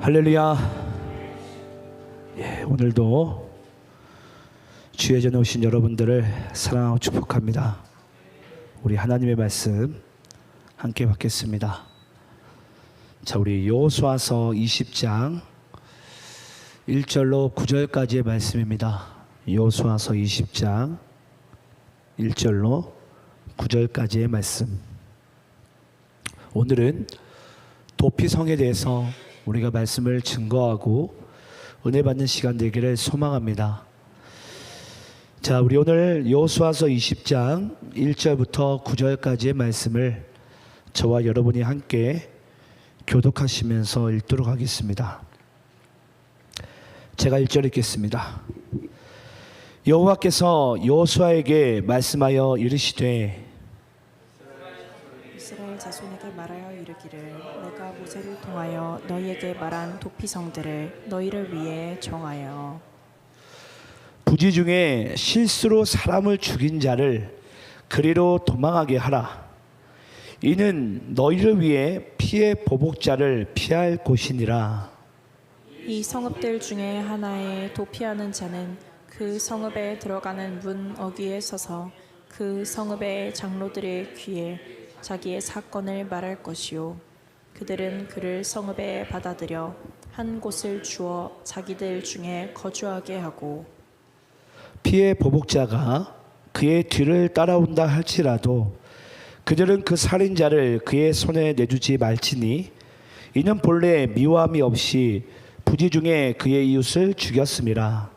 할렐루야. 오늘도 주의 전에 오신 여러분들을 사랑하고 축복합니다. 우리 하나님의 말씀 함께 받겠습니다. 자, 우리 여호수아서 20장 1절로 9절까지의 말씀입니다. 여호수아서 20장 1절로 9절까지의 말씀. 오늘은 도피성에 대해서 우리가 말씀을 증거하고 은혜 받는 시간 되기를 소망합니다. 자, 우리 오늘 여호수아서 20장 1절부터 9절까지의 말씀을 저와 여러분이 함께 교독하시면서 읽도록 하겠습니다. 제가 1절 읽겠습니다. 여호와께서 여호수아에게 말씀하여 이르시되 이스라엘 자손에게 말하여 이르기를 내가 모세를 통하여 너희에게 말한 도피성들을 너희를 위해 정하여 부지 중에 실수로 사람을 죽인 자를 그리로 도망하게 하라. 이는 너희를 위해 피해 보복자를 피할 곳이니라. 이 성읍들 중에 하나에 도피하는 자는 그 성읍에 들어가는 문 어귀에 서서 그 성읍의 장로들의 귀에 자기의 사건을 말할 것이요 그들은 그를 성읍에 받아들여 한 곳을 주어 자기들 중에 거주하게 하고 피해 보복자가 그의 뒤를 따라온다 할지라도 그들은 그 살인자를 그의 손에 내주지 말지니 이는 본래 미워함이 없이 부지 중에 그의 이웃을 죽였음이라.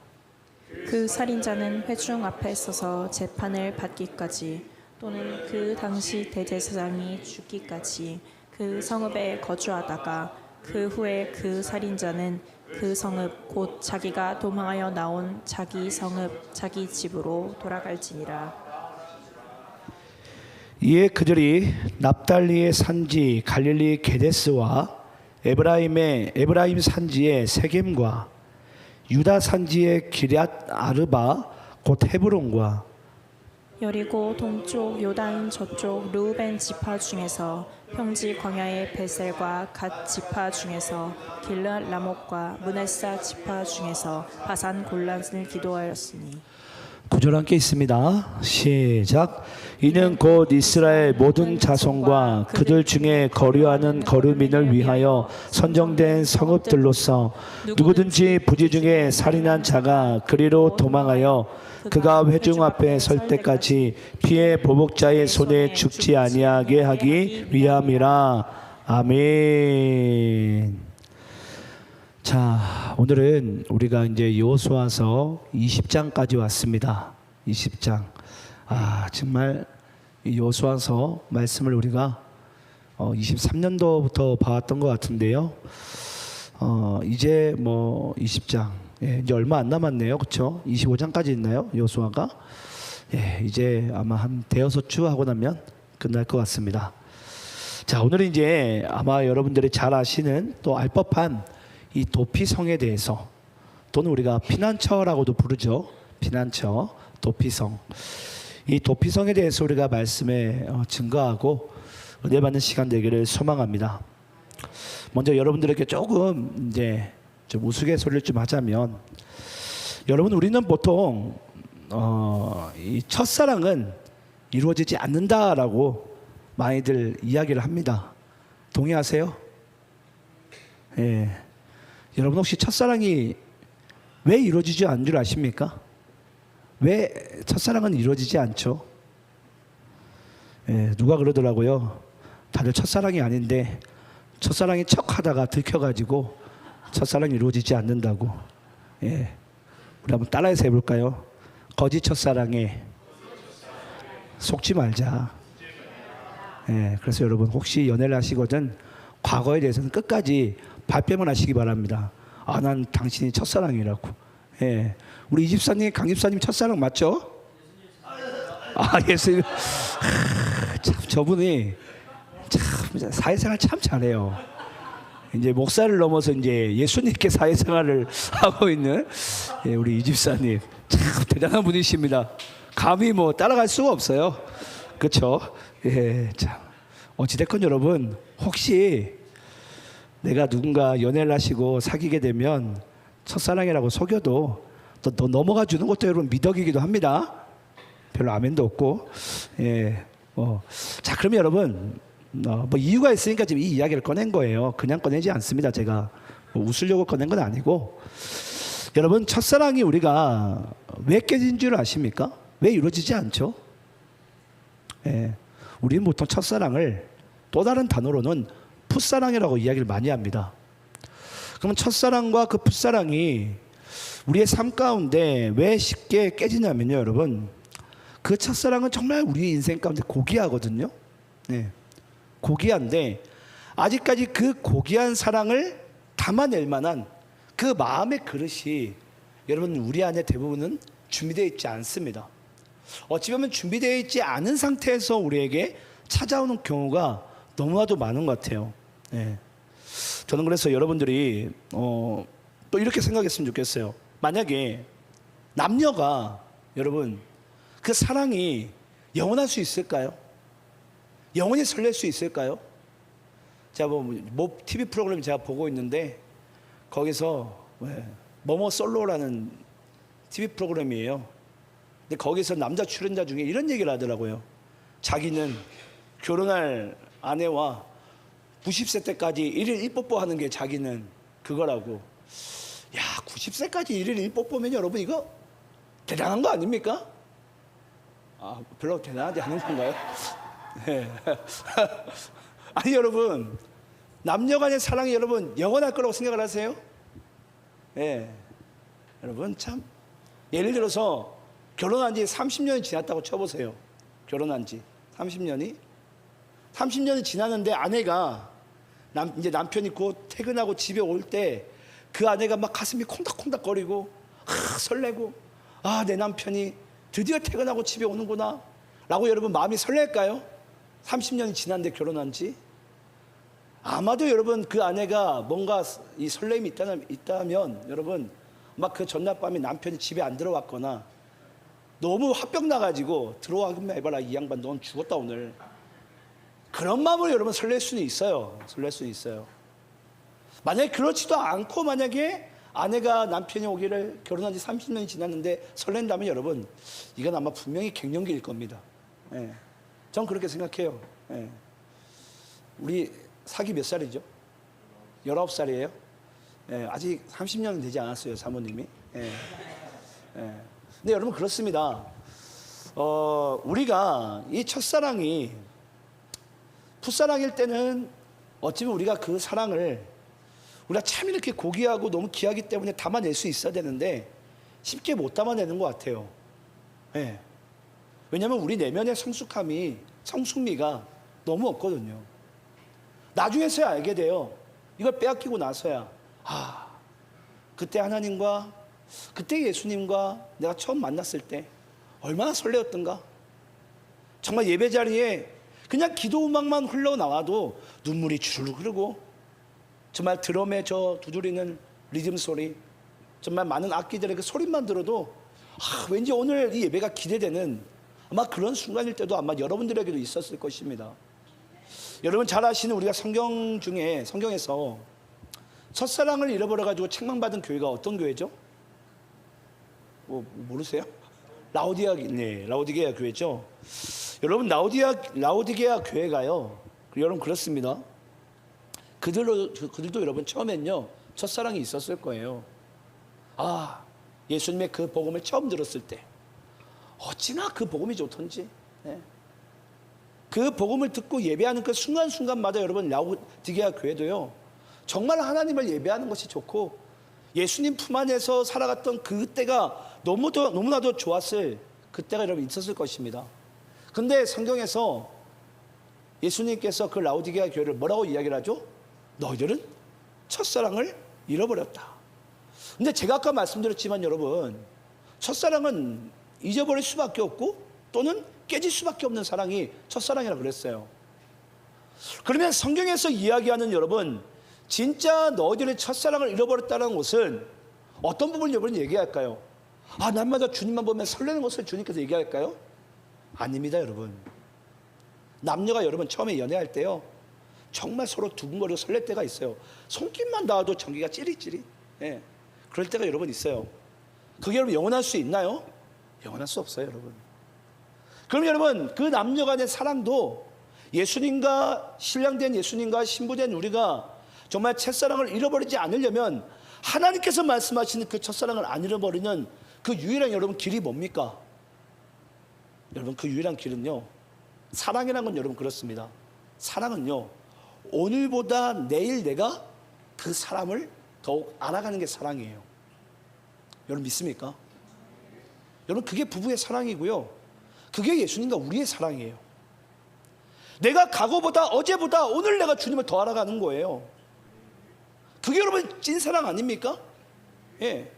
그 살인자는 회중 앞에 서서 재판을 받기까지 또는 그 당시 대제사장이 죽기까지 그 성읍에 거주하다가 그 후에 그 살인자는 그 성읍 곧 자기가 도망하여 나온 자기 성읍 자기 집으로 돌아갈지니라. 이에 그들이 납달리의 산지 갈릴리 게데스와 에브라임 산지의 세겜과 유다 산지의 기럇 아르바 곧 헤브론과 여리고 동쪽 요단 저쪽 르우벤 지파 중에서 평지 광야의 베셀과 갓 지파 중에서 길르앗 라못과 므낫사 지파 중에서 바산 골란을 기도하였으니. 9절 함께 있습니다. 시작. 이는 곧 이스라엘 모든 자손과 그들 중에 거류하는 거류민을 위하여 선정된 성읍들로서 누구든지 부지 중에 살인한 자가 그리로 도망하여 그가 회중 앞에 설 때까지 피해 보복자의 손에 죽지 아니하게 하기 위함이라. 아멘. 자, 오늘은 우리가 이제 여호수아서 20장까지 왔습니다. 20장. 정말 이 여호수아서 말씀을 우리가 23년도부터 봐왔던 것 같은데요. 이제 뭐 20장, 이제 얼마 안 남았네요, 그렇죠? 25장까지 있나요, 여호수아가? 이제 아마 한 대여섯 주 하고 나면 끝날 것 같습니다. 자, 오늘은 이제 아마 여러분들이 잘 아시는 또 알 법한 이 도피성에 대해서, 또는 우리가 피난처라고도 부르죠. 피난처, 도피성. 이 도피성에 대해서 우리가 말씀에 증거하고 은혜 받는 시간 되기를 소망합니다. 먼저 여러분들에게 조금 이제 좀 우스갯소리를 좀 하자면, 여러분, 우리는 보통 이 첫사랑은 이루어지지 않는다라고 많이들 이야기를 합니다. 동의하세요? 예. 여러분, 혹시 첫사랑이 왜 이루어지지 않는 줄 아십니까? 왜 첫사랑은 이루어지지 않죠? 누가 그러더라고요. 다들 첫사랑이 아닌데 첫사랑이 척하다가 들켜가지고 첫사랑이 이루어지지 않는다고. 우리 한번 따라해서 해볼까요? 거짓 첫사랑에 속지 말자. 그래서 여러분, 혹시 연애를 하시거든 과거에 대해서는 끝까지 발뺌을 하시기 바랍니다. 난 당신이 첫사랑이라고. 우리 이집사님, 강집사님 첫사랑 맞죠? 예수님. 참, 저분이 참 사회생활 참 잘해요. 이제 목사를 넘어서 이제 예수님께 사회생활을 하고 있는 우리 이집사님, 참 대단한 분이십니다. 감히 뭐 따라갈 수가 없어요. 그렇죠? 참 어찌됐건 여러분, 혹시 내가 누군가 연애를 하시고 사귀게 되면 첫사랑이라고 속여도 또 넘어가 주는 것도 여러분 미덕이기도 합니다. 별로 아멘도 없고. 예. 자, 그러면 여러분 뭐 이유가 있으니까 지금 이 이야기를 꺼낸 거예요. 그냥 꺼내지 않습니다. 제가 뭐 웃으려고 꺼낸 건 아니고. 여러분, 첫사랑이 우리가 왜 깨진 줄 아십니까? 왜 이루어지지 않죠? 예. 우리는 보통 첫사랑을 또 다른 단어로는 풋사랑이라고 이야기를 많이 합니다. 그러면 첫사랑과 그 풋사랑이 우리의 삶 가운데 왜 쉽게 깨지냐면요, 여러분. 그 첫사랑은 정말 우리 인생 가운데 고귀하거든요. 네. 고귀한데 아직까지 그 고귀한 사랑을 담아낼 만한 그 마음의 그릇이 여러분 우리 안에 대부분은 준비되어 있지 않습니다. 어찌 보면 준비되어 있지 않은 상태에서 우리에게 찾아오는 경우가 너무나도 많은 것 같아요. 네. 저는 그래서 여러분들이 또 이렇게 생각했으면 좋겠어요. 만약에 남녀가 여러분 그 사랑이 영원할 수 있을까요? 영원히 설렐 수 있을까요? 제가 뭐 TV 프로그램 제가 보고 있는데 거기서 뭐뭐 솔로라는 TV 프로그램이에요. 근데 거기서 남자 출연자 중에 이런 얘기를 하더라고요. 자기는 결혼할 아내와 90세 때까지 일일 1뽀뽀 하는 게 자기는 그거라고. 야, 90세까지 일일 1뽀뽀면 여러분 이거 대단한 거 아닙니까? 아, 별로 대단하지 않은 건가요? 네. 아니 여러분, 남녀 간의 사랑이 여러분 영원할 거라고 생각을 하세요? 네. 여러분 참, 예를 들어서 결혼한 지 30년이 지났다고 쳐보세요. 결혼한 지 30년이 지났는데 아내가 이제 남편이 곧 퇴근하고 집에 올 때 그 아내가 막 가슴이 콩닥콩닥거리고 설레고, 내 남편이 드디어 퇴근하고 집에 오는구나 라고 여러분 마음이 설렐까요? 30년이 지났는데 결혼한 지. 아마도 여러분 그 아내가 뭔가 이 설렘이 있다면 여러분 막 그 전날 밤에 남편이 집에 안 들어왔거나 너무 화병 나가지고 들어와기만 해봐라 이 양반 넌 죽었다 오늘, 그런 마음으로 여러분 설렐 수는 있어요. 설렐 수는 있어요. 만약에 그렇지도 않고 만약에 아내가 남편이 오기를 결혼한 지 30년이 지났는데 설렌다면 여러분 이건 아마 분명히 갱년기일 겁니다. 예. 전 그렇게 생각해요. 예. 우리 사기 몇 살이죠? 19살이에요. 예. 아직 30년은 되지 않았어요, 사모님이. 예. 예. 근데 여러분 그렇습니다. 우리가 이 첫사랑이 풋사랑일 때는 어찌보면 우리가 그 사랑을 우리가 참 이렇게 고귀하고 너무 귀하기 때문에 담아낼 수 있어야 되는데 쉽게 못 담아내는 것 같아요. 네. 왜냐하면 우리 내면의 성숙미가 너무 없거든요. 나중에서야 알게 돼요. 이걸 빼앗기고 나서야 그때 하나님과 그때 예수님과 내가 처음 만났을 때 얼마나 설레었던가. 정말 예배 자리에 그냥 기도 음악만 흘러나와도 눈물이 주르륵 흐르고 정말 드럼의 저 두드리는 리듬 소리, 정말 많은 악기들의 그 소리만 들어도 왠지 오늘 이 예배가 기대되는 아마 그런 순간일 때도 아마 여러분들에게도 있었을 것입니다. 여러분 잘 아시는 우리가 성경에서 첫사랑을 잃어버려가지고 책망받은 교회가 어떤 교회죠? 모르세요? 라오디게아 교회죠. 여러분 라오디게아 교회가요. 여러분 그렇습니다. 그들도 여러분 처음엔요 첫사랑이 있었을 거예요. 예수님의 그 복음을 처음 들었을 때 어찌나 그 복음이 좋던지. 네. 그 복음을 듣고 예배하는 그 순간순간마다 여러분 라오디게아 교회도요 정말 하나님을 예배하는 것이 좋고 예수님 품 안에서 살아갔던 그때가 너무나도 좋았을 그때가 여러분 있었을 것입니다. 근데 성경에서 예수님께서 그 라오디게아 교회를 뭐라고 이야기를 하죠? 너희들은 첫사랑을 잃어버렸다. 근데 제가 아까 말씀드렸지만 여러분 첫사랑은 잊어버릴 수밖에 없고 또는 깨질 수밖에 없는 사랑이 첫사랑이라고 그랬어요. 그러면 성경에서 이야기하는 여러분 진짜 너희들의 첫사랑을 잃어버렸다는 것은 어떤 부분을 여러분 얘기할까요? 날마다 주님만 보면 설레는 것을 주님께서 얘기할까요? 아닙니다. 여러분 남녀가 여러분 처음에 연애할 때요 정말 서로 두근거리고 설렐 때가 있어요. 손길만 닿아도 전기가 찌릿찌릿. 예. 그럴 때가 여러분 있어요. 그게 여러분 영원할 수 있나요? 영원할 수 없어요, 여러분. 그럼 여러분 그 남녀 간의 사랑도 예수님과 신랑된 예수님과 신부된 우리가 정말 첫사랑을 잃어버리지 않으려면 하나님께서 말씀하시는 그 첫사랑을 안 잃어버리는 그 유일한 여러분 길이 뭡니까? 여러분 그 유일한 길은요, 사랑이라는 건 여러분 그렇습니다. 사랑은요, 오늘보다 내일 내가 그 사람을 더욱 알아가는 게 사랑이에요. 여러분 믿습니까? 여러분 그게 부부의 사랑이고요, 그게 예수님과 우리의 사랑이에요. 내가 과거보다 어제보다 오늘 내가 주님을 더 알아가는 거예요. 그게 여러분 찐사랑 아닙니까? 예.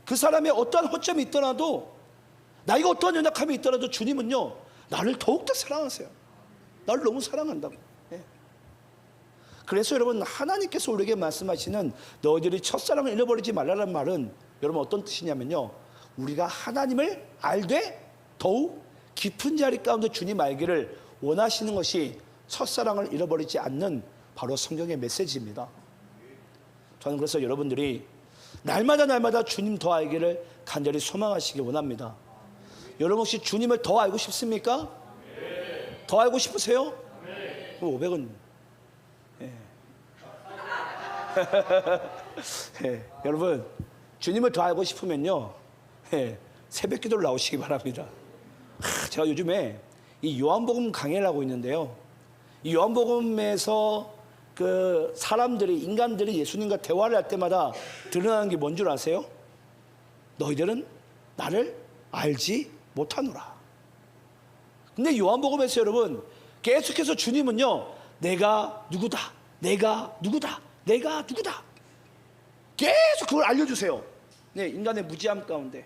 그 사람의 어떠한 허점이 있더라도, 나이가 어떠한 연약함이 있더라도 주님은요 나를 더욱더 사랑하세요. 나를 너무 사랑한다고. 예. 그래서 여러분 하나님께서 우리에게 말씀하시는 너희들이 첫사랑을 잃어버리지 말라는 말은 여러분 어떤 뜻이냐면요, 우리가 하나님을 알되 더욱 깊은 자리 가운데 주님 알기를 원하시는 것이 첫사랑을 잃어버리지 않는 바로 성경의 메시지입니다. 저는 그래서 여러분들이 날마다 주님 더 알기를 간절히 소망하시기 원합니다. 여러분 혹시 주님을 더 알고 싶습니까? 더 알고 싶으세요? 그럼 500원. 예. 예. 여러분 주님을 더 알고 싶으면요, 예. 새벽 기도를 나오시기 바랍니다. 제가 요즘에 이 요한복음 강해를 하고 있는데요, 이 요한복음에서 그 사람들이, 인간들이 예수님과 대화를 할 때마다 드러나는 게 뭔 줄 아세요? 너희들은 나를 알지 못하노라. 근데 요한복음에서 여러분 계속해서 주님은요, 내가 누구다, 내가 누구다, 내가 누구다, 계속 그걸 알려주세요. 네, 인간의 무지함 가운데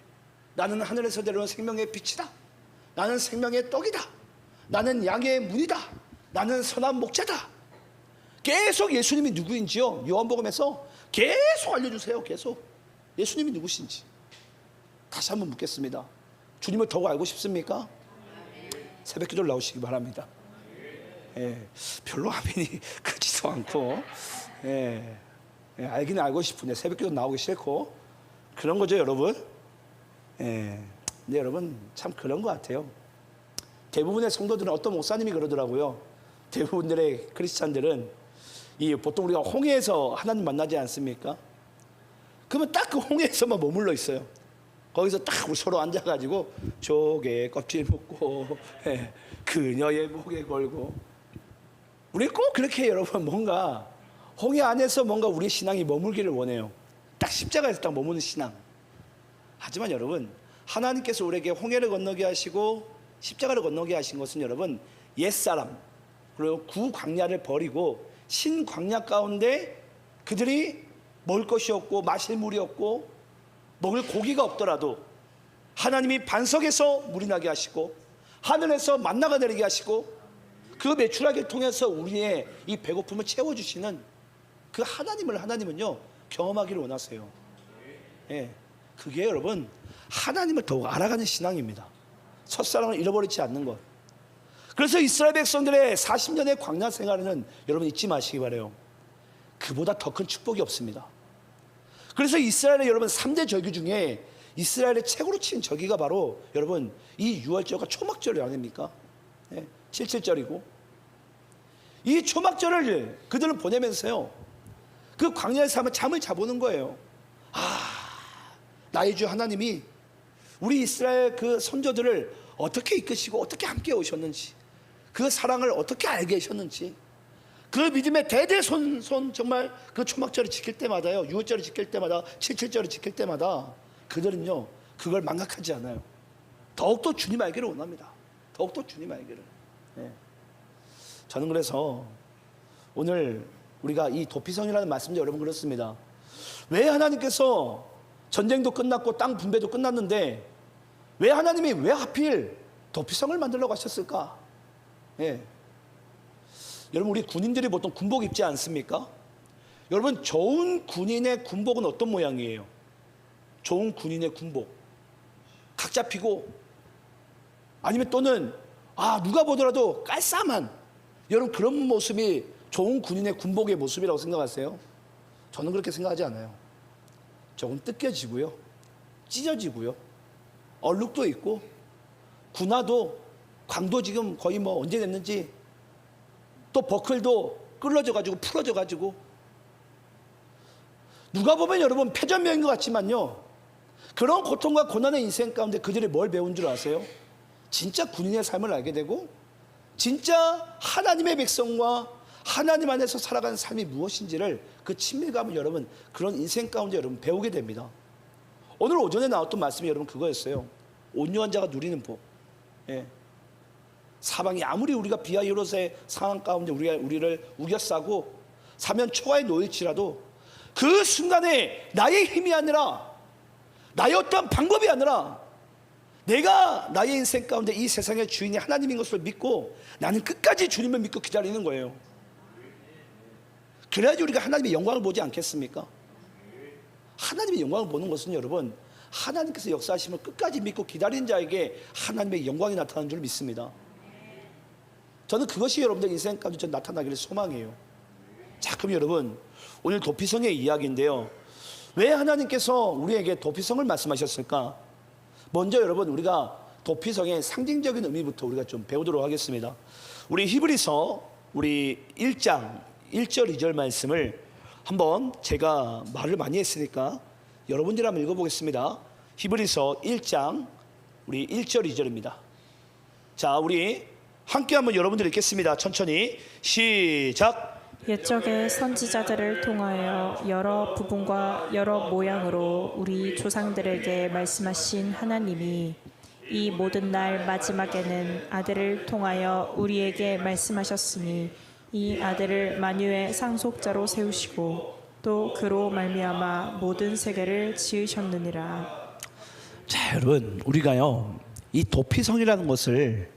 나는 하늘에서 내려온 생명의 빛이다, 나는 생명의 떡이다, 나는 양의 문이다, 나는 선한 목자다. 계속 예수님이 누구인지요 요한복음에서 계속 알려주세요. 계속 예수님이 누구신지. 다시 한번 묻겠습니다. 주님을 더욱 알고 싶습니까? 새벽 기도를 나오시기 바랍니다. 예, 별로 아멘이 크지도 않고, 예, 예, 알기는 알고 싶은데 새벽 기도 나오기 싫고 그런 거죠 여러분. 예, 근데 여러분 참 그런 것 같아요. 대부분의 성도들은, 어떤 목사님이 그러더라고요, 대부분들의 크리스찬들은 보통 우리가 홍해에서 하나님 만나지 않습니까? 그러면 딱 그 홍해에서만 머물러 있어요. 거기서 딱 우리 서로 앉아가지고 조개 껍질 먹고, 예, 그녀의 목에 걸고. 우리 꼭 그렇게 여러분 뭔가 홍해 안에서 뭔가 우리 신앙이 머물기를 원해요. 딱 십자가에서 딱 머무는 신앙. 하지만 여러분 하나님께서 우리에게 홍해를 건너게 하시고 십자가를 건너게 하신 것은 여러분 옛사람 그리고 구광야를 버리고 신광야 가운데 그들이 먹을 것이 없고 마실 물이 없고 먹을 고기가 없더라도 하나님이 반석에서 물이 나게 하시고 하늘에서 만나가 내리게 하시고 그 메추라기를 통해서 우리의 이 배고픔을 채워주시는 그 하나님은요 경험하기를 원하세요. 예, 그게 여러분 하나님을 더욱 알아가는 신앙입니다. 첫사랑을 잃어버리지 않는 것. 그래서 이스라엘 백성들의 40년의 광야 생활에는 여러분 잊지 마시기 바라요. 그보다 더 큰 축복이 없습니다. 그래서 이스라엘의 여러분 3대 절기 중에 이스라엘의 최고로 친 절기가 바로 여러분 이 유월절과 초막절이 아닙니까? 네, 77절이고 이 초막절을 그들은 보내면서요 그 광야에서 한번 잠을 자보는 거예요. 나의 주 하나님이 우리 이스라엘 그 선조들을 어떻게 이끄시고 어떻게 함께 오셨는지, 그 사랑을 어떻게 알게 하셨는지, 그 믿음의 대대손 정말 그 초막절을 지킬 때마다요, 유월절을 지킬 때마다, 77절을 지킬 때마다 그들은요 그걸 망각하지 않아요. 더욱더 주님 알기를 원합니다. 더욱더 주님 알기를. 네. 저는 그래서 오늘 우리가 이 도피성이라는 말씀도 여러분 그렇습니다. 왜 하나님께서 전쟁도 끝났고 땅 분배도 끝났는데 왜 하나님이 왜 하필 도피성을 만들려고 하셨을까? 예. 여러분 우리 군인들이 보통 군복 입지 않습니까? 여러분 좋은 군인의 군복은 어떤 모양이에요? 좋은 군인의 군복 각 잡히고 아니면 또는 누가 보더라도 깔쌈한 여러분 그런 모습이 좋은 군인의 군복의 모습이라고 생각하세요? 저는 그렇게 생각하지 않아요. 조금 뜯겨지고요, 찢어지고요, 얼룩도 있고, 군화도 광도 지금 거의 뭐 언제 됐는지, 또 버클도 끌어져가지고 풀어져가지고, 누가 보면 여러분 패전명인 것 같지만요, 그런 고통과 고난의 인생 가운데 그들이 뭘 배운 줄 아세요? 진짜 군인의 삶을 알게 되고, 진짜 하나님의 백성과 하나님 안에서 살아가는 삶이 무엇인지를, 그 친밀감을 여러분 그런 인생 가운데 여러분 배우게 됩니다. 오늘 오전에 나왔던 말씀이 여러분 그거였어요. 온유한 자가 누리는 복. 예. 사방이 아무리 우리가 비아이로스의 상황 가운데 우리를 우겨싸고 사면 초과에 놓일지라도, 그 순간에 나의 힘이 아니라, 나의 어떤 방법이 아니라, 내가 나의 인생 가운데 이 세상의 주인이 하나님인 것을 믿고 나는 끝까지 주님을 믿고 기다리는 거예요. 그래야지 우리가 하나님의 영광을 보지 않겠습니까? 하나님의 영광을 보는 것은 여러분, 하나님께서 역사하심을 끝까지 믿고 기다리는 자에게 하나님의 영광이 나타나는 줄 믿습니다. 저는 그것이 여러분들 인생 가운데 전 나타나기를 소망해요. 자, 그럼 여러분, 오늘 도피성의 이야기인데요, 왜 하나님께서 우리에게 도피성을 말씀하셨을까? 먼저 여러분, 우리가 도피성의 상징적인 의미부터 우리가 좀 배우도록 하겠습니다. 우리 히브리서 우리 1장 1절 2절 말씀을 한번, 제가 말을 많이 했으니까 여러분들 한번 읽어보겠습니다. 히브리서 1장 우리 1절 2절입니다. 자, 우리 함께 한번 여러분들 읽겠습니다. 천천히 시작. 옛적의 선지자들을 통하여 여러 부분과 여러 모양으로 우리 조상들에게 말씀하신 하나님이 이 모든 날 마지막에는 아들을 통하여 우리에게 말씀하셨으니, 이 아들을 만유의 상속자로 세우시고 또 그로 말미암아 모든 세계를 지으셨느니라. 자, 여러분, 우리가요, 이 도피성이라는 것을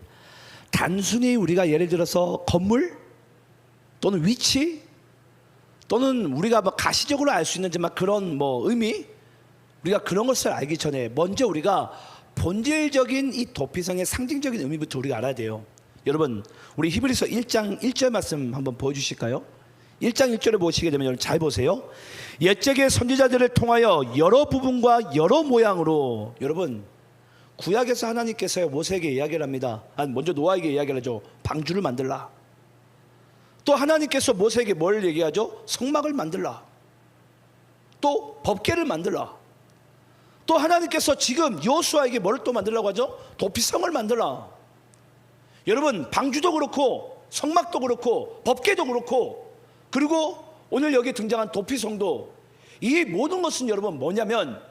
단순히 우리가 예를 들어서 건물 또는 위치 또는 우리가 뭐 가시적으로 알 수 있는지만 그런 뭐 의미, 우리가 그런 것을 알기 전에 먼저 우리가 본질적인 이 도피성의 상징적인 의미부터 우리가 알아야 돼요. 여러분, 우리 히브리서 1장 1절 말씀 한번 보여주실까요? 1장 1절을 보시게 되면 여러분 잘 보세요. 옛적의 선지자들을 통하여 여러 부분과 여러 모양으로, 여러분 구약에서 하나님께서 모세에게 이야기를 합니다. 먼저 노아에게 이야기를 하죠. 방주를 만들라. 또 하나님께서 모세에게 뭘 얘기하죠? 성막을 만들라. 또 법궤를 만들라. 또 하나님께서 지금 여호수아에게 뭘 또 만들라고 하죠? 도피성을 만들라. 여러분, 방주도 그렇고 성막도 그렇고 법궤도 그렇고, 그리고 오늘 여기 등장한 도피성도, 이 모든 것은 여러분 뭐냐면,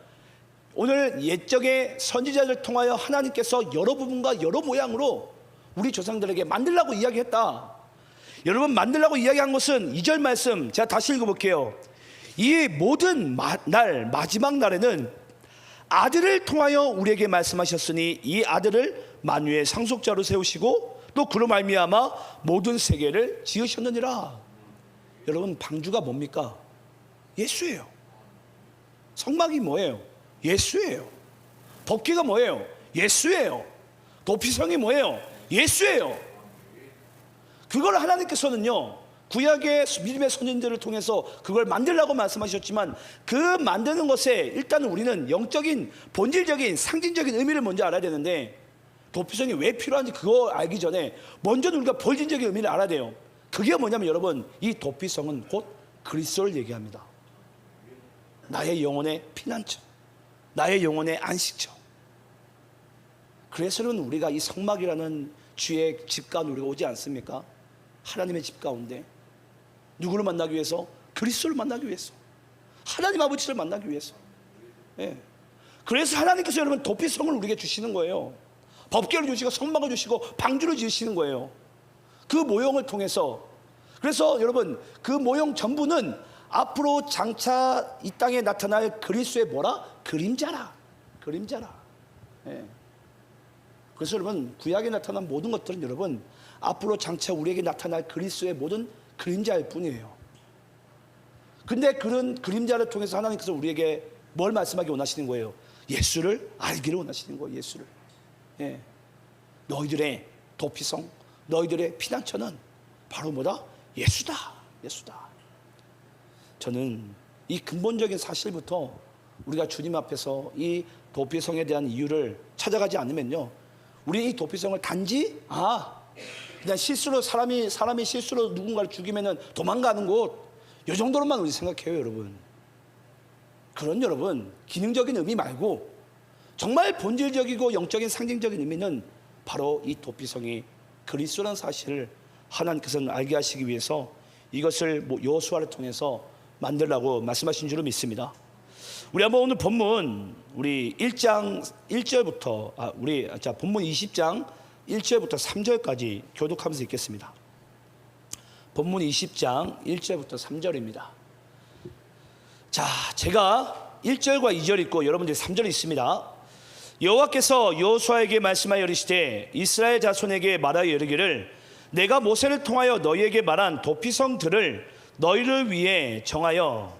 오늘 옛적의 선지자를 통하여 하나님께서 여러 부분과 여러 모양으로 우리 조상들에게 만들라고 이야기했다. 여러분, 만들라고 이야기한 것은 2절 말씀 제가 다시 읽어볼게요. 이 모든 날 마지막 날에는 아들을 통하여 우리에게 말씀하셨으니 이 아들을 만유의 상속자로 세우시고 또 그로 말미암아 모든 세계를 지으셨느니라. 여러분, 방주가 뭡니까? 예수예요. 성막이 뭐예요? 예수예요. 법궤가 뭐예요? 예수예요. 도피성이 뭐예요? 예수예요. 그걸 하나님께서는요, 구약의 믿음의 선진들을 통해서 그걸 만들라고 말씀하셨지만, 그 만드는 것에 일단은 우리는 영적인 본질적인 상징적인 의미를 먼저 알아야 되는데, 도피성이 왜 필요한지 그거 알기 전에 먼저는 우리가 본질적인 의미를 알아야 돼요. 그게 뭐냐면 여러분, 이 도피성은 곧 그리스도를 얘기합니다. 나의 영혼의 피난처, 나의 영혼의 안식처. 그래서는 우리가 이 성막이라는 주의 집 가운데 우리가 오지 않습니까? 하나님의 집 가운데 누구를 만나기 위해서? 그리스도를 만나기 위해서, 하나님 아버지를 만나기 위해서. 예. 그래서 하나님께서 여러분 도피성을 우리에게 주시는 거예요. 법궤를 주시고 성막을 주시고 방주를 지으시는 거예요. 그 모형을 통해서. 그래서 여러분, 그 모형 전부는 앞으로 장차 이 땅에 나타날 그리스도의 뭐라? 그림자라. 그림자라. 예. 그래서 여러분, 구약에 나타난 모든 것들은 여러분 앞으로 장차 우리에게 나타날 그리스도의 모든 그림자일 뿐이에요. 근데 그런 그림자를 통해서 하나님께서 우리에게 뭘 말씀하기 원하시는 거예요? 예수를 알기를 원하시는 거예요. 예수를. 예. 너희들의 도피성, 너희들의 피난처는 바로 뭐다? 예수다. 예수다. 저는 이 근본적인 사실부터 우리가 주님 앞에서 이 도피성에 대한 이유를 찾아가지 않으면요, 우리 이 도피성을 단지 그냥 실수로 사람이 실수로 누군가를 죽이면은 도망가는 곳, 이 정도로만 우리 생각해요, 여러분. 그런 여러분, 기능적인 의미 말고 정말 본질적이고 영적인 상징적인 의미는 바로 이 도피성이 그리스도라는 사실을 하나님께서는 알게 하시기 위해서 이것을 여호수아를 통해서 만들라고 말씀하신 줄로 믿습니다. 우리 한번 오늘 본문 우리 1장 1절부터 본문 20장 1절부터 3절까지 교독하면서 읽겠습니다. 본문 20장 1절부터 3절입니다. 자, 제가 1절과 2절 읽고 여러분들이 3절 읽습니다. 여호와께서 여호수아에게 말씀하여 이르시되 이스라엘 자손에게 말하여 이르기를 내가 모세를 통하여 너희에게 말한 도피성들을 너희를 위해 정하여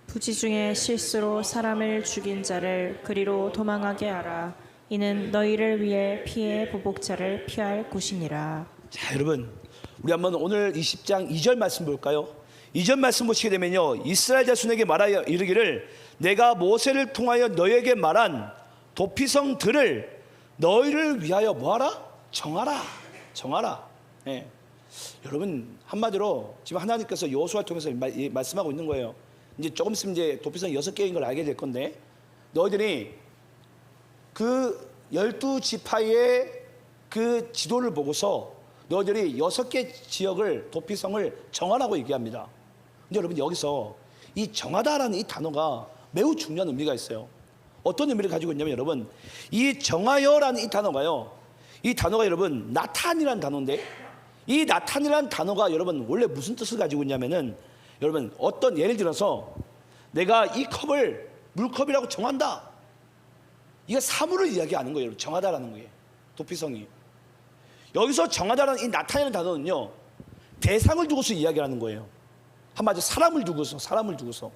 부지 중에 실수로 사람을 죽인 자를 그리로 도망하게 하라. 이는 너희를 위해 피해 보복자를 피할 곳이니라. 자, 여러분, 우리 한번 오늘 20장 2절 말씀 볼까요? 2절 말씀 보시게 되면요, 이스라엘 자손에게 말하여 이르기를 내가 모세를 통하여 너희에게 말한 도피성들을 너희를 위하여 뭐하라? 정하라. 예. 여러분, 한마디로 지금 하나님께서 여호수아를 통해서 말씀하고 있는 거예요. 이제 조금 있으면 이제 도피성 6개인 걸 알게 될 건데, 너희들이 그 12지파의 그 지도를 보고서 너희들이 6개 지역을 도피성을 정하라고 얘기합니다. 근데 여러분, 여기서 이 정하다라는 이 단어가 매우 중요한 의미가 있어요. 어떤 의미를 가지고 있냐면, 여러분, 이 정하여라는 이 단어가 여러분 나탄이라는 단어인데, 이 나탄이라는 단어가 여러분 원래 무슨 뜻을 가지고 있냐면은, 여러분, 어떤 예를 들어서 내가 이 컵을 물컵이라고 정한다, 이거 사물을 이야기하는 거예요. 정하다라는 거예요. 도피성이 여기서 정하다라는 이 나타내는 단어는요, 대상을 두고서 이야기하는 거예요. 한마디로 사람을 두고서.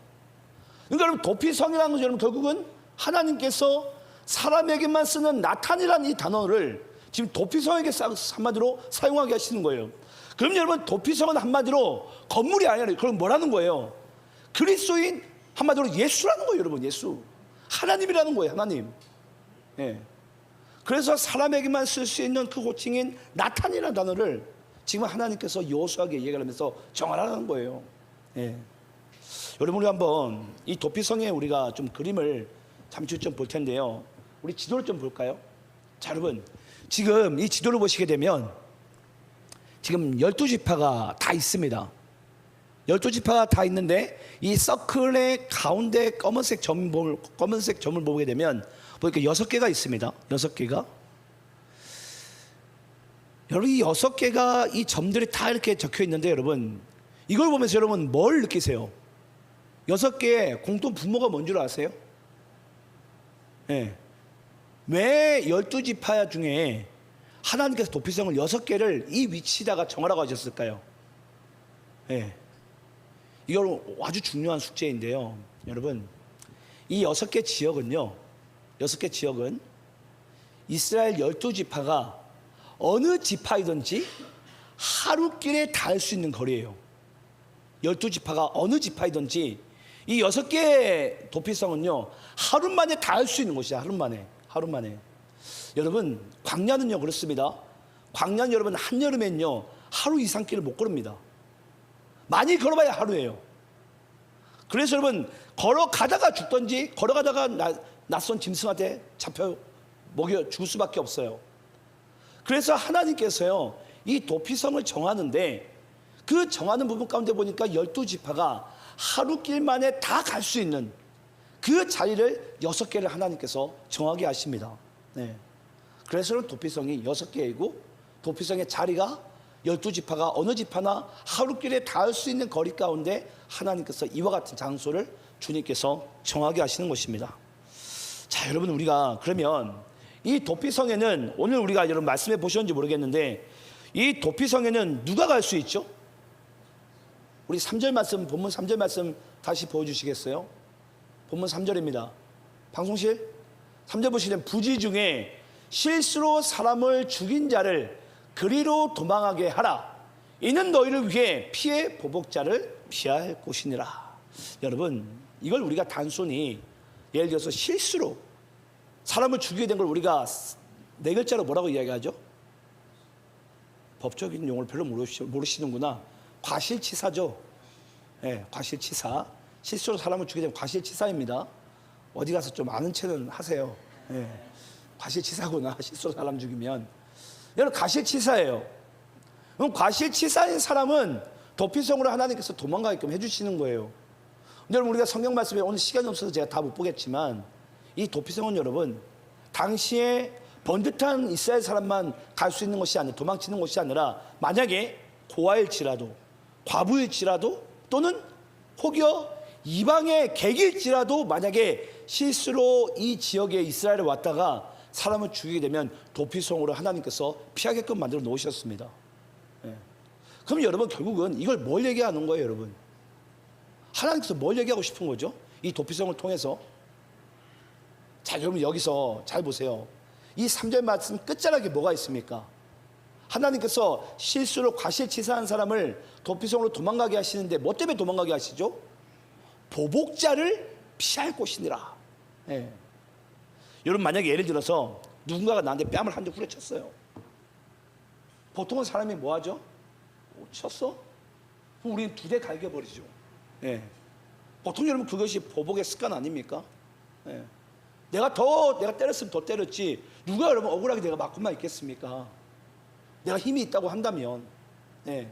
그러니까 여러분, 도피성이라는 것은 여러분 결국은 하나님께서 사람에게만 쓰는 나탄이라는 이 단어를 지금 도피성에게 한마디로 사용하게 하시는 거예요. 그럼 여러분, 도피성은 한마디로 건물이 아니라 그럼 뭐라는 거예요? 그리스도인, 한마디로 예수라는 거예요. 여러분, 예수, 하나님이라는 거예요. 하나님. 예. 그래서 사람에게만 쓸 수 있는 그 호칭인 나탄이라는 단어를 지금 하나님께서 여호수아에게 얘기를 하면서 정하라는 거예요. 예. 여러분, 우리 한번 이 도피성에 우리가 좀 그림을 잠시 좀 볼 텐데요, 우리 지도를 좀 볼까요? 자, 여러분, 지금 이 지도를 보시게 되면 지금 12지파가 다 있습니다. 12지파가 다 있는데, 이 서클의 가운데 검은색 점을 보게 되면 보니까 6개가 있습니다. 6개가. 여러분, 이 6개가 이 점들이 다 이렇게 적혀 있는데, 여러분, 이걸 보면서 여러분 뭘 느끼세요? 6개의 공통 분모가 뭔 줄 아세요? 예. 왜 12지파 중에 하나님께서 도피성을 6개를 이 위치에다가 정하라고 하셨을까요? 예. 이건 아주 중요한 숙제인데요, 여러분, 이 6개 지역은 이스라엘 12지파가 어느 지파이든지 하루길에 닿을 수 있는 거리예요. 12지파가 어느 지파이든지 이 6개의 도피성은요, 하루 만에 닿을 수 있는 곳이야. 하루 만에. 여러분, 광야는요 그렇습니다. 광야는 여러분 한여름엔요 하루 이상 길을 못 걸읍니다. 많이 걸어봐야 하루예요. 그래서 여러분, 걸어가다가 죽든지 걸어가다가 낯선 짐승한테 잡혀 먹여 죽을 수밖에 없어요. 그래서 하나님께서요 이 도피성을 정하는데, 그 정하는 부분 가운데 보니까 12지파가 하루길 만에 다 갈 수 있는 그 자리를 6개를 하나님께서 정하게 하십니다. 네. 그래서 도피성이 6개이고, 도피성의 자리가 12지파가 어느 지파나 하루길에 닿을 수 있는 거리 가운데 하나님께서 이와 같은 장소를 주님께서 정하게 하시는 것입니다. 자, 여러분, 우리가 그러면 이 도피성에는 오늘 우리가 여러분 말씀해 보셨는지 모르겠는데, 이 도피성에는 누가 갈 수 있죠? 우리 3절 말씀, 본문 3절 말씀 다시 보여주시겠어요? 본문 3절입니다. 방송실 3절 보시면 부지 중에 실수로 사람을 죽인 자를 그리로 도망하게 하라. 이는 너희를 위해 피의 보복자를 피할 곳이니라. 여러분, 이걸 우리가 단순히 예를 들어서 실수로 사람을 죽이게 된 걸 우리가 네 글자로 뭐라고 이야기하죠? 법적인 용어를 별로 모르시는구나. 과실치사죠. 예, 과실치사. 실수로 사람을 죽이게 되면 과실치사입니다. 어디 가서 좀 아는 체는 하세요. 예, 과실치사구나. 실수로 사람 죽이면. 여러분, 과실치사예요. 그럼 과실치사인 사람은 도피성으로 하나님께서 도망가게끔 해주시는 거예요. 근데 여러분, 우리가 성경 말씀에 오늘 시간이 없어서 제가 다 못 보겠지만 이 도피성은 여러분 당시에 번듯한 이스라엘 사람만 갈 수 있는 것이 아니라 도망치는 것이 아니라 만약에 고아일지라도 과부일지라도 또는 혹여 이방의 객일지라도 만약에 실수로 이 지역에 이스라엘에 왔다가 사람을 죽이게 되면 도피성으로 하나님께서 피하게끔 만들어 놓으셨습니다. 예. 그럼 여러분 결국은 이걸 뭘 얘기하는 거예요, 여러분? 하나님께서 뭘 얘기하고 싶은 거죠? 이 도피성을 통해서. 자, 여러분 여기서 잘 보세요. 이 3절 말씀 끝자락에 뭐가 있습니까? 하나님께서 실수로 과실치사한 사람을 도피성으로 도망가게 하시는데 뭐 때문에 도망가게 하시죠? 보복자를 피할 곳이니라. 예. 여러분 만약에 예를 들어서 누군가가 나한테 뺨을 한 대 후려쳤어요. 보통은 사람이 뭐 하죠? 쳤어? 그럼 우리는 두 대 갈겨버리죠. 예. 보통 여러분 그것이 보복의 습관 아닙니까? 예. 내가 때렸으면 더 때렸지. 누가 여러분 억울하게 내가 맞고만 있겠습니까? 내가 힘이 있다고 한다면. 예.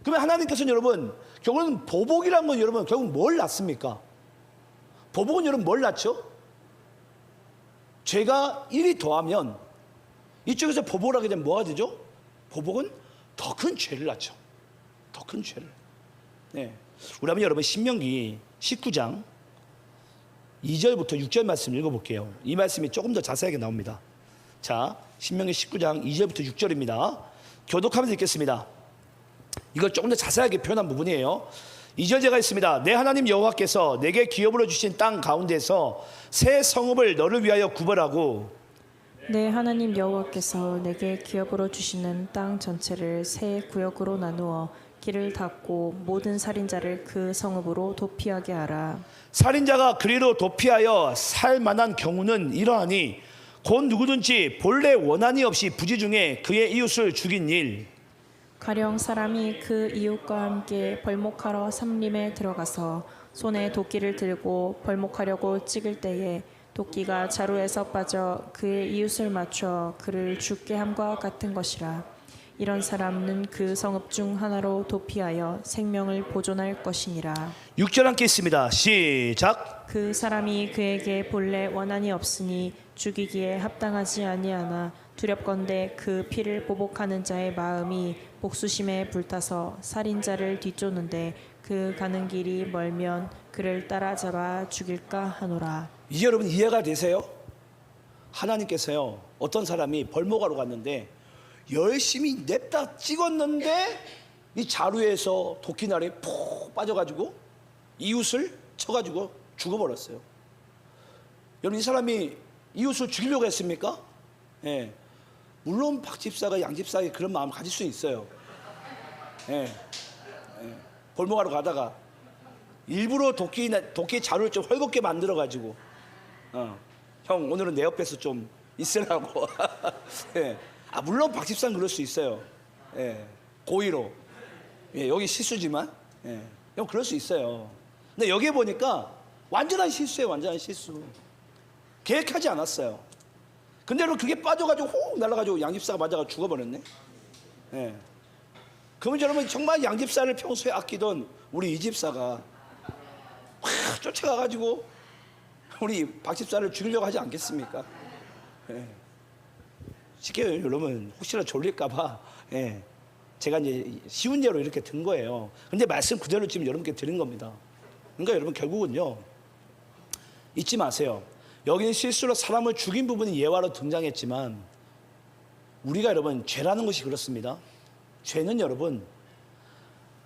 그러면 하나님께서는 여러분 결국은 보복이란 건 여러분 결국 뭘 낳습니까? 보복은 여러분 뭘 낳죠? 죄가 1이 더하면 이쪽에서 보복을 하게 되면 뭐가 되죠? 보복은 더 큰 죄를 낳죠. 더 큰 죄를. 네. 우리 한번 여러분 신명기 19장 2절부터 6절 말씀 읽어볼게요. 이 말씀이 조금 더 자세하게 나옵니다. 자, 신명기 19장 2절부터 6절입니다. 교독하면서 읽겠습니다. 이걸 조금 더 자세하게 표현한 부분이에요. 2절 제가 있습니다. 내 하나님 여호와께서 내게 기업으로 주신 땅 가운데서 새 성읍을 너를 위하여 구별하고 내 하나님 여호와께서 내게 기업으로 주시는 땅 전체를 세 구역으로 나누어 길을 닫고 모든 살인자를 그 성읍으로 도피하게 하라. 살인자가 그리로 도피하여 살 만한 경우는 이러하니 곧 누구든지 본래 원한이 없이 부지 중에 그의 이웃을 죽인 일 가령 사람이 그 이웃과 함께 벌목하러 삼림에 들어가서 손에 도끼를 들고 벌목하려고 찍을 때에 도끼가 자루에서 빠져 그의 이웃을 맞춰 그를 죽게 함과 같은 것이라. 이런 사람은 그 성읍 중 하나로 도피하여 생명을 보존할 것이니라. 6절 함께 있습니다. 시작. 그 사람이 그에게 본래 원한이 없으니 죽이기에 합당하지 아니하나 두렵건대 그 피를 보복하는 자의 마음이 복수심에 불타서 살인자를 뒤쫓는데 그 가는 길이 멀면 그를 따라잡아 죽일까 하노라. 이제 여러분 이해가 되세요? 하나님께서요 어떤 사람이 벌목하러 갔는데 열심히 냅다 찍었는데 이 자루에서 도끼날이 푹 빠져가지고 이웃을 쳐가지고 죽어버렸어요. 여러분 이 사람이 이웃을 죽이려고 했습니까? 예. 물론 박 집사가 양 집사에게 그런 마음을 가질 수 있어요. 예. 예. 벌목하러 가다가 일부러 도끼 자루를 좀 헐겁게 만들어가지고 형 오늘은 내 옆에서 좀 있으라고. 예. 아 물론 박 집사는 그럴 수 있어요. 예. 고의로. 예. 여기 실수지만 예. 형 그럴 수 있어요. 근데 여기에 보니까 완전한 실수예요. 완전한 실수. 계획하지 않았어요. 근데 여러분 그게 빠져가지고 호흡 날아가지고 양집사가 맞아가지고 죽어버렸네. 예. 그러면 여러분 정말 양집사를 평소에 아끼던 우리 이집사가 확 쫓아가가지고 우리 박집사를 죽이려고 하지 않겠습니까? 예. 쉽게 여러분 혹시나 졸릴까봐 예. 제가 이제 쉬운 예로 이렇게 든 거예요. 근데 말씀 그대로 지금 여러분께 드린 겁니다. 그러니까 여러분 결국은요 잊지 마세요. 여기는 실수로 사람을 죽인 부분이 예화로 등장했지만 우리가 여러분 죄라는 것이 그렇습니다. 죄는 여러분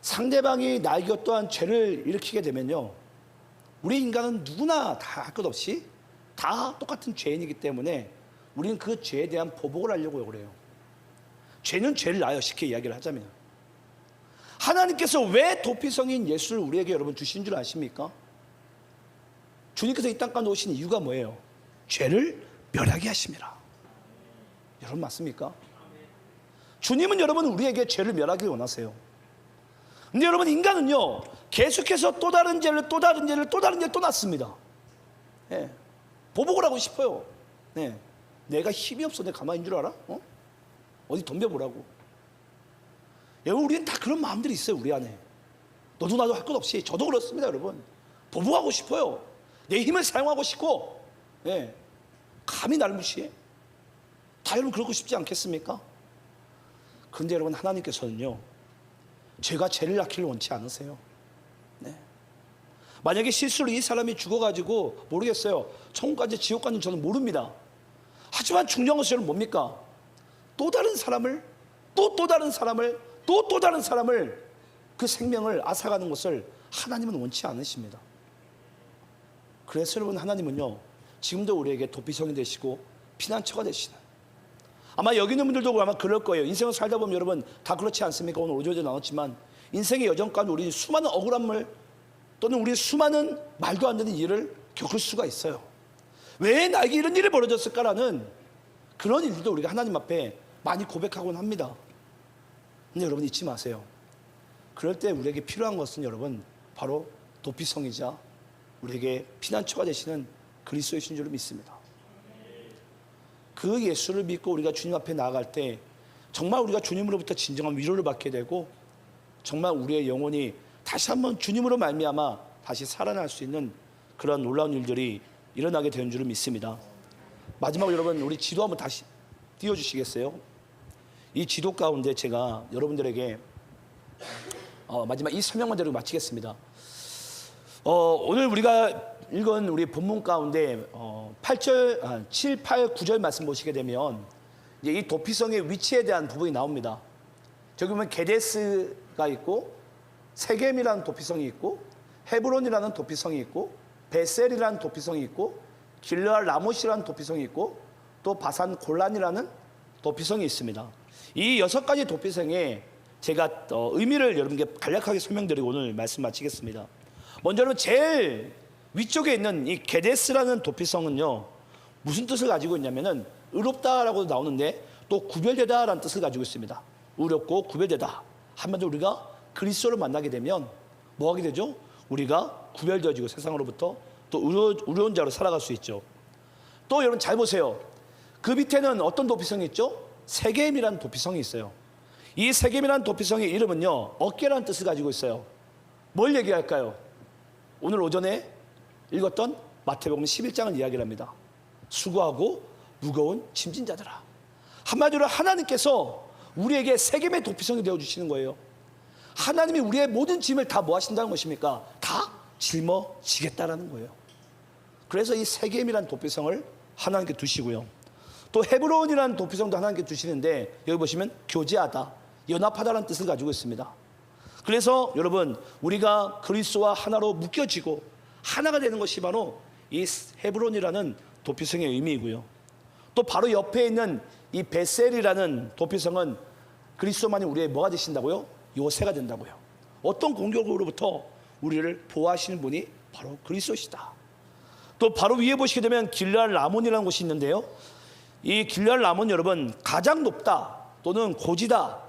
상대방이 날 곁도한 죄를 일으키게 되면요 우리 인간은 누구나 다 할 것 없이 다 똑같은 죄인이기 때문에 우리는 그 죄에 대한 보복을 하려고 그래요. 죄는 죄를 낳아요. 쉽게 이야기를 하자면. 하나님께서 왜 도피성인 예수를 우리에게 여러분 주신 줄 아십니까? 주님께서 이 땅 가운데 오신 이유가 뭐예요? 죄를 멸하게 하심이라. 여러분 맞습니까? 주님은 여러분 우리에게 죄를 멸하기를 원하세요. 근데 여러분 인간은요 계속해서 또 다른 죄를 또 다른 죄를 또 다른 죄를 또 낳습니다. 예. 보복을 하고 싶어요. 네. 내가 힘이 없어 내가 가만히 있는 줄 알아? 어디 덤벼보라고. 여러분 우리는 다 그런 마음들이 있어요. 우리 안에 너도 나도 할 것 없이 저도 그렇습니다. 여러분 보복하고 싶어요. 내 힘을 사용하고 싶고 예. 감히 나를 무시해? 다 여러분 그러고 싶지 않겠습니까? 그런데 여러분 하나님께서는요 죄가 죄를 낳기를 원치 않으세요. 네. 만약에 실수로 이 사람이 죽어가지고 모르겠어요. 천국 간지 지옥 간지 저는 모릅니다. 하지만 중요한 것은 뭡니까? 또 다른 사람을 또 다른 사람을 또 다른 사람을 그 생명을 앗아가는 것을 하나님은 원치 않으십니다. 그래서 여러분 하나님은요 지금도 우리에게 도피성이 되시고 피난처가 되시는, 아마 여기 있는 분들도 아마 그럴 거예요. 인생을 살다 보면 여러분 다 그렇지 않습니까? 오늘 오전에 나눴지만 인생의 여정 가운데 우리 수많은 억울함을 또는 우리 수많은 말도 안 되는 일을 겪을 수가 있어요. 왜 나에게 이런 일이 벌어졌을까라는 그런 일들도 우리가 하나님 앞에 많이 고백하곤 합니다. 근데 여러분 잊지 마세요. 그럴 때 우리에게 필요한 것은 여러분 바로 도피성이자 우리에게 피난처가 되시는 그리스도이신 줄 믿습니다. 그 예수를 믿고 우리가 주님 앞에 나아갈 때 정말 우리가 주님으로부터 진정한 위로를 받게 되고 정말 우리의 영혼이 다시 한번 주님으로 말미암아 다시 살아날 수 있는 그런 놀라운 일들이 일어나게 되는 줄을 믿습니다. 마지막으로 여러분 우리 지도 한번 다시 띄워주시겠어요? 이 지도 가운데 제가 여러분들에게 마지막 이 설명만 드리고 마치겠습니다. 오늘 우리가 읽은 우리 본문 가운데 7, 8, 9절 말씀 보시게 되면 이제 이 도피성의 위치에 대한 부분이 나옵니다. 저기 보면 게데스가 있고 세겜이라는 도피성이 있고 헤브론이라는 도피성이 있고 베셀이라는 도피성이 있고 길르앗 라못이라는 도피성이 있고 또 바산 골란이라는 도피성이 있습니다. 이 6가지 도피성에 제가 의미를 여러분께 간략하게 설명드리고 오늘 말씀 마치겠습니다. 먼저 여러분 제일 위쪽에 있는 이 게데스라는 도피성은요 무슨 뜻을 가지고 있냐면은 의롭다라고 나오는데 또 구별되다라는 뜻을 가지고 있습니다. 의롭고 구별되다. 한마디로 우리가 그리스도를 만나게 되면 뭐 하게 되죠? 우리가 구별되어지고 세상으로부터 또 의로운 자로 살아갈 수 있죠. 또 여러분 잘 보세요. 그 밑에는 어떤 도피성이 있죠? 세겜이라는 도피성이 있어요. 이 세겜이라는 도피성의 이름은요 어깨라는 뜻을 가지고 있어요. 뭘 얘기할까요? 오늘 오전에 읽었던 마태복음 11장을 이야기를 합니다. 수고하고 무거운 짐진 자들아. 한마디로 하나님께서 우리에게 세겜의 도피성이 되어주시는 거예요. 하나님이 우리의 모든 짐을 다 뭐 하신다는 것입니까? 다 짊어지겠다라는 거예요. 그래서 이 세겜이라는 도피성을 하나님께 두시고요. 또 헤브론이라는 도피성도 하나님께 두시는데 여기 보시면 교제하다, 연합하다라는 뜻을 가지고 있습니다. 그래서 여러분 우리가 그리스도와 하나로 묶여지고 하나가 되는 것이 바로 이 헤브론이라는 도피성의 의미이고요. 또 바로 옆에 있는 이 베셀이라는 도피성은 그리스도만이 우리의 뭐가 되신다고요? 요새가 된다고요. 어떤 공격으로부터 우리를 보호하시는 분이 바로 그리스도시다. 또 바로 위에 보시게 되면 길르앗 라몬이라는 곳이 있는데요. 이 길르앗 라몬 여러분 가장 높다 또는 고지다.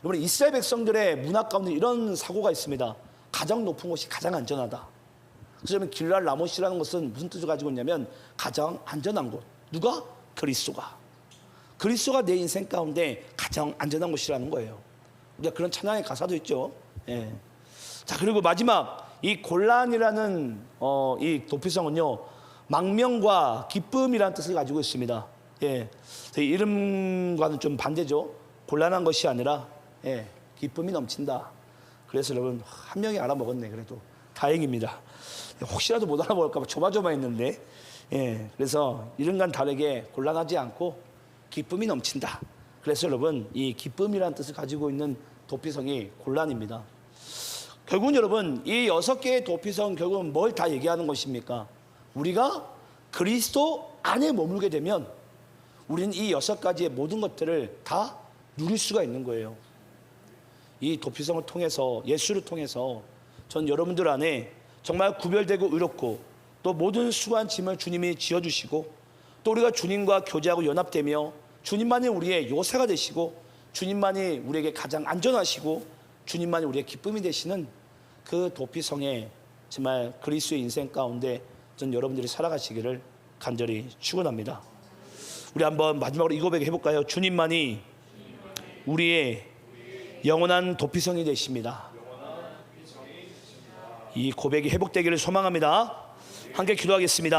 여러분 이스라엘 백성들의 문화 가운데 이런 사고가 있습니다. 가장 높은 곳이 가장 안전하다. 그래서 여러분 길르앗 라몬이라는 것은 무슨 뜻을 가지고 있냐면 가장 안전한 곳. 누가? 그리스도가. 그리스도가 내 인생 가운데 가장 안전한 곳이라는 거예요. 우리가 그런 찬양의 가사도 있죠. 예. 자 그리고 마지막 이 골란이라는 이 도피성은요 망명과 기쁨이라는 뜻을 가지고 있습니다. 예, 이름과는 좀 반대죠. 곤란한 것이 아니라 기쁨이 넘친다. 그래서 여러분 한 명이 알아먹었네. 그래도 다행입니다. 혹시라도 못 알아먹을까 봐 조마조마했는데 그래서 이름과는 다르게 곤란하지 않고 기쁨이 넘친다. 그래서 여러분 이 기쁨이라는 뜻을 가지고 있는 도피성이 골란입니다. 결국은 여러분 이 6개의 도피성 결국은 뭘 다 얘기하는 것입니까? 우리가 그리스도 안에 머물게 되면 우리는 이 6가지의 모든 것들을 다 누릴 수가 있는 거예요. 이 도피성을 통해서, 예수를 통해서 전 여러분들 안에 정말 구별되고 의롭고 또 모든 수고한 짐을 주님이 지어주시고 또 우리가 주님과 교제하고 연합되며 주님만이 우리의 요새가 되시고 주님만이 우리에게 가장 안전하시고 주님만이 우리의 기쁨이 되시는 그 도피성에 정말 그리스도의 인생 가운데 전 여러분들이 살아가시기를 간절히 축원합니다. 우리 한번 마지막으로 이 고백 해볼까요? 주님만이 우리의 영원한 도피성이 되십니다. 이 고백이 회복되기를 소망합니다. 함께 기도하겠습니다.